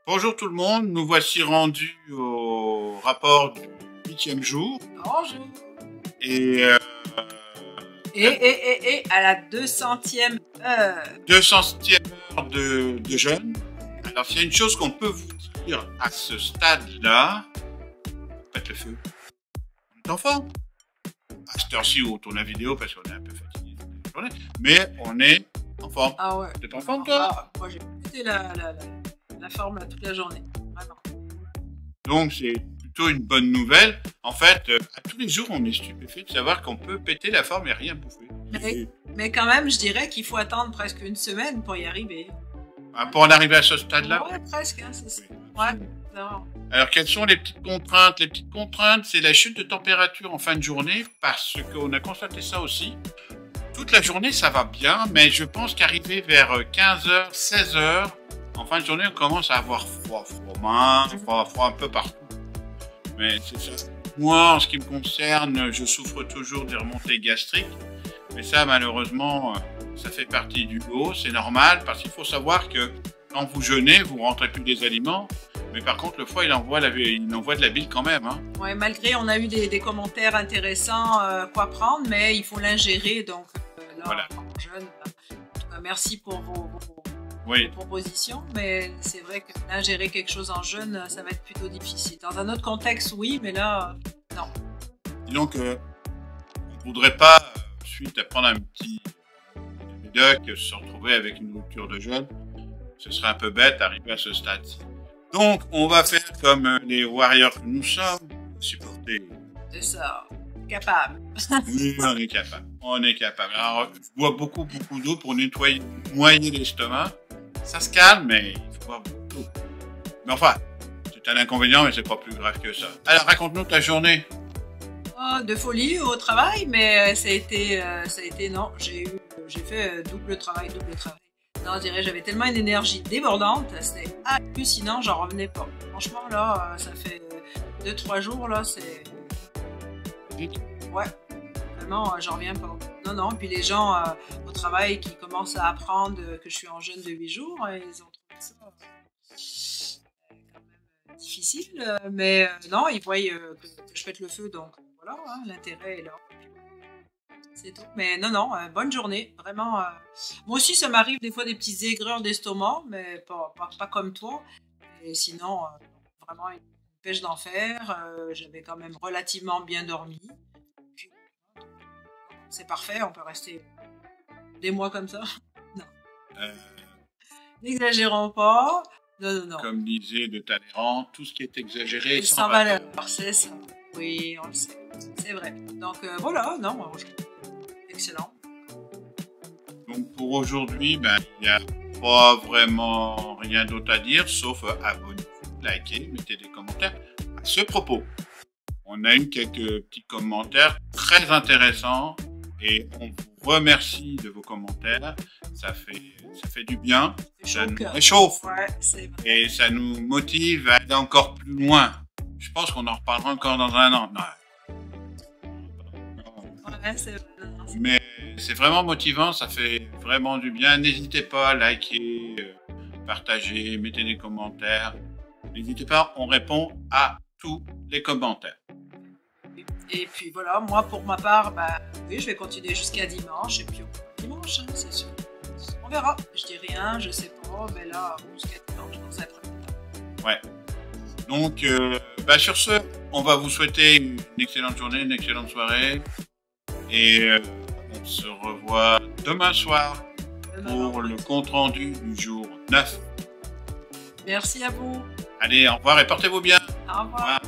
Bonjour tout le monde, nous voici rendus au rapport du 8e jour. Bonjour. Et À la 200e heure. 200e heure de jeûne. Alors s'il y a une chose qu'on peut vous dire à ce stade-là, faites le feu. On est en forme. À cette heure-ci où on tourne la vidéo parce qu'on est un peu fatigué toute la journée, mais on est en forme. Ah ouais. T'es en forme toi? Moi j'ai pété la forme toute la journée. Vraiment. Donc c'est plutôt une bonne nouvelle. En fait, à tous les jours, on est stupéfait de savoir qu'on peut péter la forme et rien bouffer. Mais quand même, je dirais qu'il faut attendre presque une semaine pour y arriver. Pour en arriver à ce stade-là? Ouais, presque, hein, c'est ça. Oui. Ouais, non. Alors, quelles sont les petites contraintes? Les petites contraintes, c'est la chute de température en fin de journée, parce qu'on a constaté ça aussi. Toute la journée, ça va bien, mais je pense qu'arrivé vers 15h, 16h, en fin de journée, on commence à avoir froid un peu partout. Mais c'est ça. Moi, en ce qui me concerne, je souffre toujours des remontées gastriques. Mais ça, malheureusement, ça fait partie du lot. C'est normal, parce qu'il faut savoir que quand vous jeûnez, vous rentrez plus des aliments. Mais par contre, le foie, il envoie de la bile quand même. Hein. Ouais, malgré, on a eu des commentaires intéressants, quoi prendre, mais il faut l'ingérer. Donc là, Voilà. en jeûne, en tout cas, merci pour vos propositions, mais c'est vrai que ingérer quelque chose en jeûne, ça va être plutôt difficile. Dans un autre contexte, oui, mais là, non. Disons que on ne voudrait pas, suite à prendre un petit médoc, se retrouver avec une rupture de jeûne. Ce serait un peu bête d'arriver à ce stade-ci. Donc, on va faire comme les warriors que nous sommes, supporter. C'est ça, capable. Oui, on est capable. On est capable. Alors, je bois beaucoup d'eau pour noyer l'estomac. Ça se calme, mais il faut boire beaucoup d'eau. Mais enfin, c'est un inconvénient, mais c'est pas plus grave que ça. Alors, raconte-nous ta journée. Oh, de folie au travail, mais ça a été non, j'ai fait double travail. Non, je dirais, j'avais tellement une énergie débordante, c'était hallucinant, j'en revenais pas. Franchement, là, ça fait 2-3 jours, là, c'est... Ouais, vraiment, j'en reviens pas. Non, puis les gens au travail qui commencent à apprendre que je suis en jeûne de 8 jours, ils ont trouvé ça quand même difficile, mais non, ils voient que je pète le feu, donc voilà, hein, l'intérêt est là. C'est tout. Mais non, bonne journée. Vraiment. Moi aussi, ça m'arrive des fois des petites aigreurs d'estomac, mais pas comme toi. Et sinon, vraiment une pêche d'enfer. J'avais quand même relativement bien dormi. Puis, c'est parfait, on peut rester des mois comme ça. Non. N'exagérons pas. Non. Comme disait de Talleyrand, tout ce qui est exagéré est sans valeur. C'est ça. Oui, on le sait. C'est vrai. Donc voilà, non, excellent. Donc pour aujourd'hui, il n'y a pas vraiment rien d'autre à dire, sauf abonnez-vous, likez, mettez des commentaires à ce propos. On a eu quelques petits commentaires très intéressants et on vous remercie de vos commentaires. Ça fait du bien, ça nous réchauffe et ça nous motive à aller encore plus loin. Je pense qu'on en reparlera encore dans un an. Ouais, c'est vrai. Mais c'est vraiment motivant, ça fait vraiment du bien. N'hésitez pas à liker, partager, mettez des commentaires. N'hésitez pas, on répond à tous les commentaires. Et puis voilà, moi pour ma part, oui, je vais continuer jusqu'à dimanche. Et puis dimanche, hein, c'est sûr. On verra. Je dis rien, je sais pas, mais là, jusqu'à dimanche, je pense être content. Ouais. Donc, sur ce, on va vous souhaiter une excellente journée, une excellente soirée. Et on se revoit demain soir pour le compte-rendu du jour 9. Merci à vous. Allez, au revoir et portez-vous bien. Au revoir.